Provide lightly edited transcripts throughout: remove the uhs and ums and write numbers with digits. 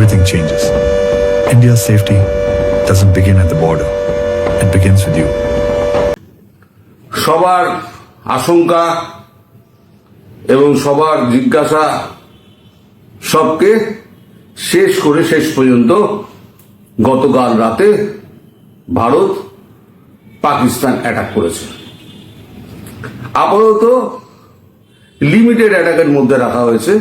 everything changes. India's safety doesn't begin at the border. It begins with you. সবার আশঙ্কা এবং সবার জিজ্ঞাসা সবকে শেষ করে শেষ পর্যন্ত গতকাল রাতে ভারত পাকিস্তান অ্যাটাক করেছে। আপাতত লিমিটেড অ্যাটাকের মধ্যে রাখা হয়েছে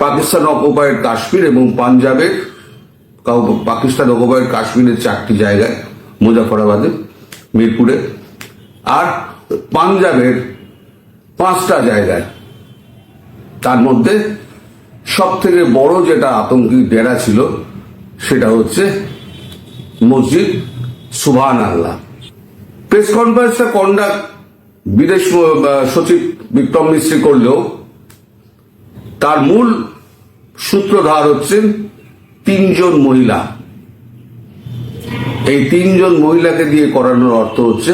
পাকিস্তান অকুপাইড কাশ্মীর এবং পাঞ্জাবের পাকিস্তান অকুপাইড কাশ্মীরের 4টি জায়গায়, মুজাফরাবাদে, মিরপুরে, আর পাঞ্জাবের 5টা জায়গায়। তার মধ্যে সব থেকে বড় যেটা আতঙ্কি ডেরা ছিল সেটা হচ্ছে মসজিদ সুবহান আল্লাহ। প্রেস কনফারেন্সটা কন্ডাক্ট বিদেশ সচিব বিক্রম মিশ্রি করলেও তার মূল সূত্রধার হচ্ছেন 3 জন মহিলা। এই 3 জন মহিলাকে দিয়ে করানোর অর্থ হচ্ছে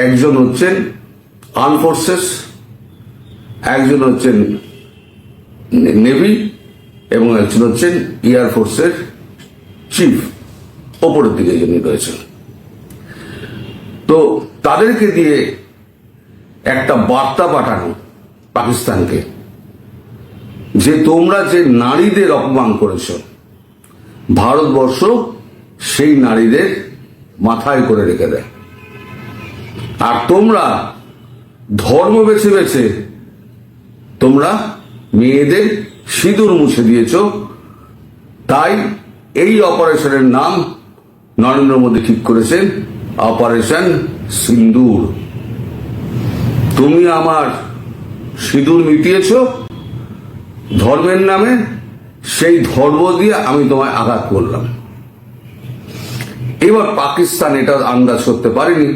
একজন হচ্ছেন আর্ম ফোর্সেস, একজন হচ্ছেন নেভি এবং একজন হচ্ছেন এয়ার ফোর্সের চিফ, ওপরের দিকে যিনি রয়েছেন। তো তাদেরকে দিয়ে একটা বার্তা পাঠানো পাকিস্তানকে যে তোমরা যে নারীদের অপমান করেছ, ভারতবর্ষ সেই নারীদের মাথায় করে রেখে দেয়। আর তোমরা ধর্ম বেছে বেছে তোমরা মেয়েদের সিঁদুর মুছে দিয়েছ। তাই এই অপারেশনের নাম নরেন্দ্র মোদী ঠিক করেছেন অপারেশন সিন্দুর। তুমি আমার সিঁদুর মিটিয়েছ ধর্মের নামে, সেই ধর্ম দিয়ে আমি তোমায় আঘাত করলাম। এবার পাকিস্তান এটা আন্দাজ করতে পারেনি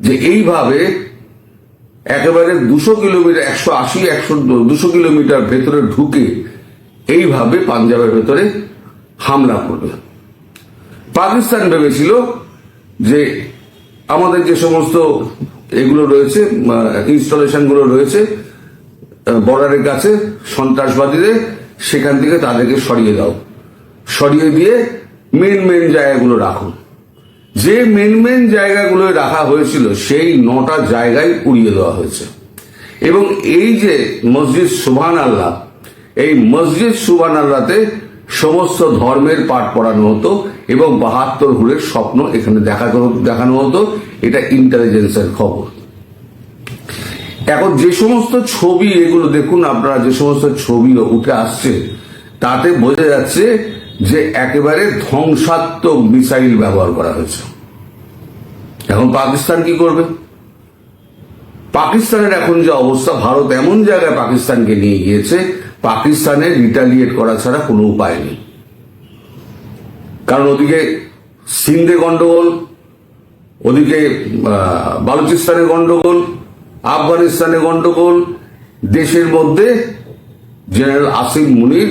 যে এইভাবে একেবারে 200 কিলোমিটার 200 কিলোমিটার ভেতরে ঢুকে এইভাবে পাঞ্জাবের ভেতরে হামলা করবে। পাকিস্তান ভেবেছিল যে আমাদের যে সমস্ত এগুলো রয়েছে, ইনস্টলেশন গুলো রয়েছে বর্ডারের কাছে সন্ত্রাসবাদীদের, সেখান থেকে তাদেরকে সরিয়ে দাও, সরিয়ে দিয়ে মেন জায়গাগুলো রাখো। যে মেন জায়গাগুলো রাখা হয়েছিল সেই 9টা জায়গায় উড়িয়ে দেওয়া হয়েছে। এবং এই যে মসজিদ সুবহান আল্লাহ, এই মসজিদ সুবহান আল্লাহতে সমস্ত ধর্মের পাঠ পড়ানো হতো এবং 72 হুরের স্বপ্ন এখানে দেখানো হতো। এটা ইন্টেলিজেন্সের খবর। এখন যে সমস্ত ছবি এগুলো দেখুন আপনারা, যে সমস্ত ছবি উঠে আসছে তাতে বোঝা যাচ্ছে যে একেবারে ধ্বংসাত্মক মিসাইল ব্যবহার করা হয়েছে। এখন পাকিস্তান কি করবে? পাকিস্তানের এখন যে অবস্থা, ভারত এমন জায়গায় পাকিস্তানকে নিয়ে গিয়েছে, পাকিস্তানের রিটালিয়েট করা ছাড়া কোনো উপায় নেই। কারণ ওদিকে সিন্ধে গন্ডগোল, ওদিকে বালুচিস্তানের গন্ডগোল, আফগানিস্তানের গন্ডগোল, দেশের মধ্যে জেনারেল আসিম মুনির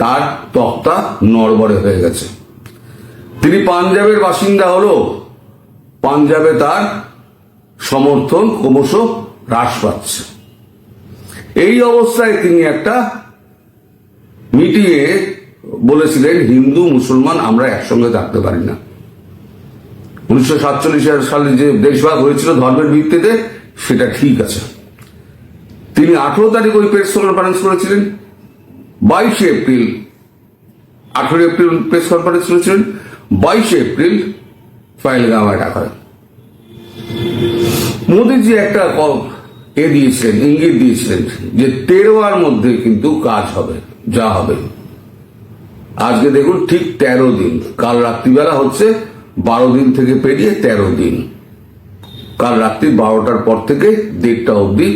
তার তক্তা নড়বড়ে হয়ে গেছে। তিনি পাঞ্জাবের বাসিন্দা হলেও পাঞ্জাবে তার সমর্থন ক্রমশ হ্রাস পাচ্ছে। এই অবস্থায় তিনি একটা মিটিংয়ে বলেছিলেন হিন্দু মুসলমান আমরা একসঙ্গে থাকতে পারি না। 1947 সালে যে দেশভাগ হয়েছিল ধর্মের ভিত্তিতে, সেটা ঠিক আছে। তিনি 18 তারিখ ওই প্রেস কনফারেন্স করেছিলেন, 22 এপ্রিল 18 এপ্রিল প্রেস কনফারেন্স করেছিলেন, 22 এপ্রিল পহেলগাঁও অ্যাটাক হয়। মোদীজি একটা দিয়েছিলেন, ইঙ্গিত দিয়েছিলেন যে 13 মধ্যে কিন্তু কাজ হবে, যা হবে। আজকে দেখুন ঠিক 13 দিন, কাল রাত্রিবেলা হচ্ছে 12 দিন থেকে পেরিয়ে 13 দিন। কাল রাত্রি 12টার পর থেকে 1:30টা অবধি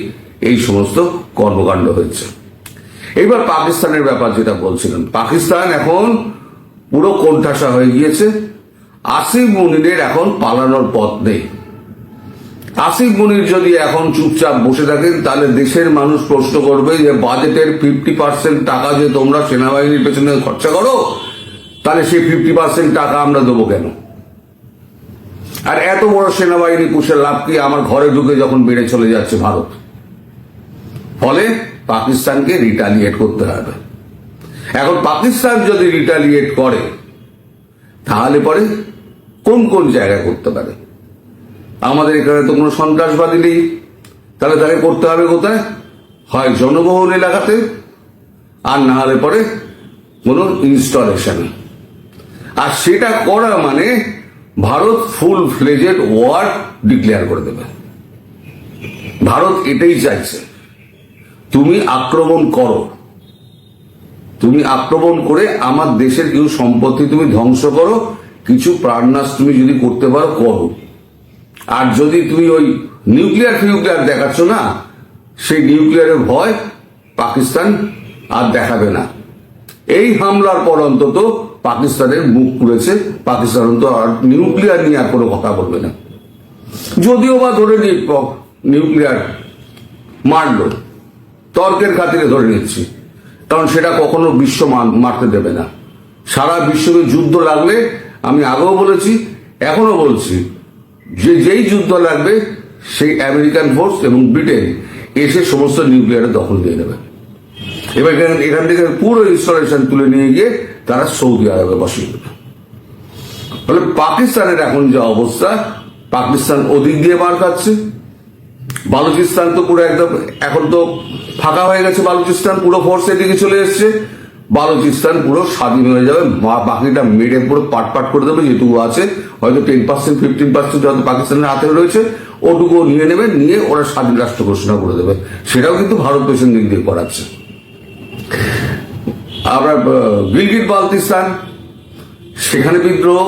এই সমস্ত কর্মকাণ্ড হয়েছে। এবার পাকিস্তানের ব্যাপার যেটা বলছিলেন, পাকিস্তান এখন পুরো কোণঠাসা হয়ে গিয়েছে। আসিফ মুনিরের এখন পালানোর পথ নেই। আসিফ মুনির যদি এখন চুপচাপ বসে থাকেন তাহলে দেশের মানুষ প্রশ্ন করবে যে বাজেটের 50% টাকা যে তোমরা সেনাবাহিনীর পেছনে খরচা করো, তাহলে সেই 50% টাকা আমরা দেবো কেন? আর এত বড় সেনাবাহিনী পুষে লাভ কি? আমার ঘরে ঢুকে যখন বেড়ে চলে যাচ্ছে ভারত। ফলে পাকিস্তানকে রিটালিয়েট করতে হবে। এখন পাকিস্তান যদি রিটালিয়েট করে তাহলে পরে কোন কোন জায়গায় করতে পারে? আমাদের এখানে তো কোনো সন্ত্রাসবাদী নেই, তাহলে তাকে করতে হবে কোথায়? হয় জনবহুল এলাকাতে, আর না হলে পরে কোনো ইনস্টলেশনে। আর সেটা করা মানে Bharat full fledged war declare করে দেবে। ভারত এটাই চাইছে, তুমি আক্রমণ করো, তুমি আক্রমণ করে আমার দেশের কিছু সম্পত্তি তুমি ধ্বংস করো, কিছু প্রাণনাশ তুমি যদি করতে পারো করো। আর যদি তুমি ওই নিউক্লিয়ার দেখাচ্ছ না, সেই নিউক্লিয়ারের ভয় পাকিস্তান আর দেখাবে না। এই হামলার পর অন্তত পাকিস্তানের মুখ খুলেছে, পাকিস্তান অন্তত আর নিউক্লিয়ার নিয়ে আর কোনো কথা বলবে না। যদিও বা ধরে নি নিউক্লিয়ার মারলো, তর্কের খাতিরে ধরে নিচ্ছি, কারণ সেটা কখনো বিশ্ব মারতে দেবে না। সারা বিশ্বকে যুদ্ধ লাগলে, আমি আগেও বলেছি এখনো বলছি, যেই যুদ্ধ লাগবে সেই আমেরিকান ফোর্স এবং ব্রিটেন এসে সমস্ত নিউক্লিয়ারের দখল দিয়ে নেবে। এবার এখান থেকে পুরো ইনস্টলেশন তুলে নিয়ে গিয়ে তারা সৌদি আরবে বসিয়ে দেবে। ফলে পাকিস্তানের এখন যে অবস্থা, পাকিস্তান ওদিক দিয়ে মার খাচ্ছে। বালুচিস্তান তো পুরো একদম এখন তো ফাঁকা হয়ে গেছে, বালুচিস্তান পুরো ফোর্স এদিকে চলে এসছে। বালুচিস্তান পুরো স্বাধীন হয়ে যাবে, বাকিটা মেরে পুরো পাট করে দেবে। যেটুকু আছে হয়তো 10% 15% হয়তো পাকিস্তানের হাতে রয়েছে, ওটুকু নিয়ে নেবে, নিয়ে ওরা স্বাধীন রাষ্ট্র ঘোষণা করে দেবে। সেটাও কিন্তু ভারত পেছন দিক দিয়ে করাচ্ছে। আমরা গিলগিট বালতিস্তান, সেখানে বিদ্রোহ,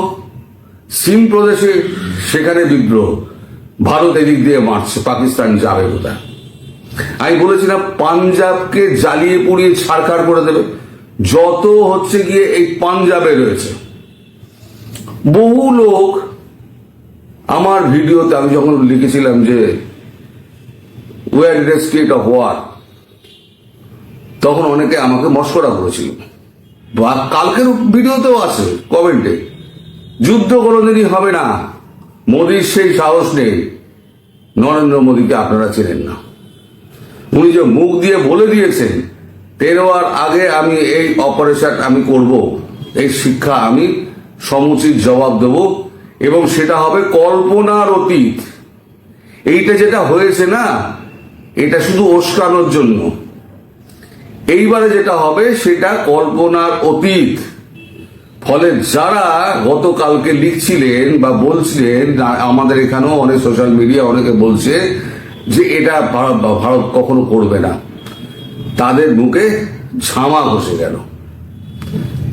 সিম প্রদেশে সেখানে বিদ্রোহ, ভারত এদিক দিয়ে মারছে, পাকিস্তান যাবে কোথায়? আমি বলেছিলাম পাঞ্জাবকে জ্বালিয়ে পুড়িয়ে ছাড়খাড় করে দেবে। যত হচ্ছে গিয়ে এই পাঞ্জাবে রয়েছে বহু লোক, আমার ভিডিওতে আমি যখন লিখেছিলাম যে we are in a state of war, তখন অনেকে আমাকে মস্করা করেছিল, বা কালকের ভিডিওতেও আছে কমেন্টে, যুদ্ধ কোনোদিনই হবে না, মোদির সেই সাহস নেই। নরেন্দ্র মোদীকে আপনারা চেনেন না, উনি যে মুখ দিয়ে বলে দিয়েছেন 13 আগে আমি এই অপারেশন আমি করব, এই শিক্ষা আমি সমুচিত জবাব দেব, এবং সেটা হবে কল্পনার অতীত। এইটা যেটা হয়েছে না, এটা শুধু উস্কানোর জন্য। এইবারে যেটা হবে সেটা কল্পনার অতীত। ফলে যারা গতকালকে লিখছিলেন বা বলছিলেন, আমাদের এখানেও অনেক সোশ্যাল মিডিয়া অনেকে বলছে যে এটা ভারত কখনো করবে না, তাদের মুখে ঝামা ঘষে গেল।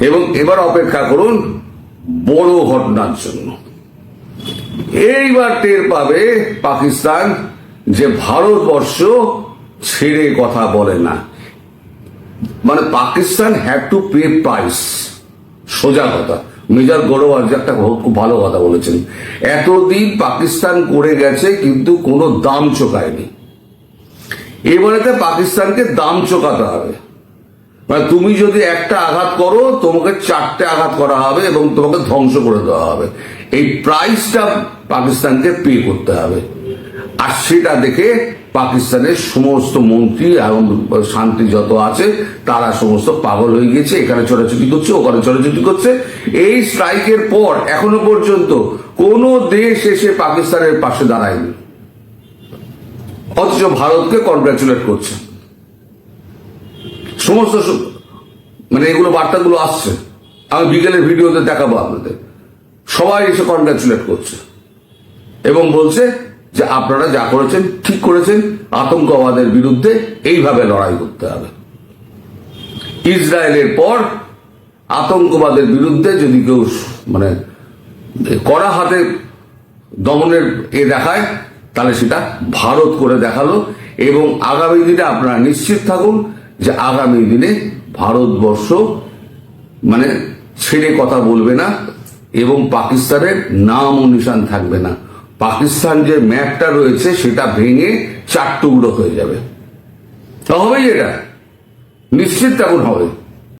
এবং এবার অপেক্ষা করুন বড় ঘটনার জন্য। এইবার টের পাবে পাকিস্তান যে ভারতবর্ষ ছেড়ে কথা বলে না। মানে Pakistan have to pay price, সোজা কথা। মেজর গৌরব একটা খুব ভালো কথা বলেছেন, এতদিন পাকিস্তান করে গেছে কিন্তু কোনো দাম চোকায়নি, এবারেতে পাকিস্তানকে দাম চোকাতে হবে। মানে তুমি যদি একটা আঘাত করো, তোমাকে 4টে আঘাত করা হবে এবং তোমাকে ধ্বংস করে দেওয়া হবে। এই প্রাইসটা পাকিস্তানকে পে করতে হবে। আর সেটা দেখে পাকিস্তানের সমস্ত মন্ত্রী এবং শান্তি যত আছে তারা সমস্ত পাগল হয়ে গেছে, এখানে ছোটাছুটি করছে, ওখানে ছোটাছুটি করছে। এই স্ট্রাইকের পর এখনো পর্যন্ত কোন দেশ এসে পাকিস্তানের পাশে দাঁড়ায়নি, অথচ ভারতকে কনগ্রাচুলেট করছে। সমস্ত মানে এগুলো বার্তাগুলো আসছে, আমি বিকেলের ভিডিওতে দেখাবো আপনাদের। সবাই এসে কনগ্রাচুলেট করছে এবং বলছে যে আপনারা যা করেছেন ঠিক করেছেন, আতঙ্কবাদের বিরুদ্ধে এইভাবে লড়াই করতে হবে। ইসরায়েলের পর আতঙ্কবাদের বিরুদ্ধে যদি কেউ মানে কড়া হাতে দমনের দেখায়, তাহলে সেটা ভারত করে দেখালো। এবং আগামী দিনে আপনারা নিশ্চিত থাকুন যে আগামী দিনে ভারতবর্ষ মানে ছেড়ে কথা বলবে না এবং পাকিস্তানের নাম ও নিশান থাকবে না। পাকিস্তান যে ম্যাপটা রয়েছে সেটা ভেঙে 4 টুকরো হয়ে যাবে। হবেই, এটা নিশ্চিত থাকুন হবে।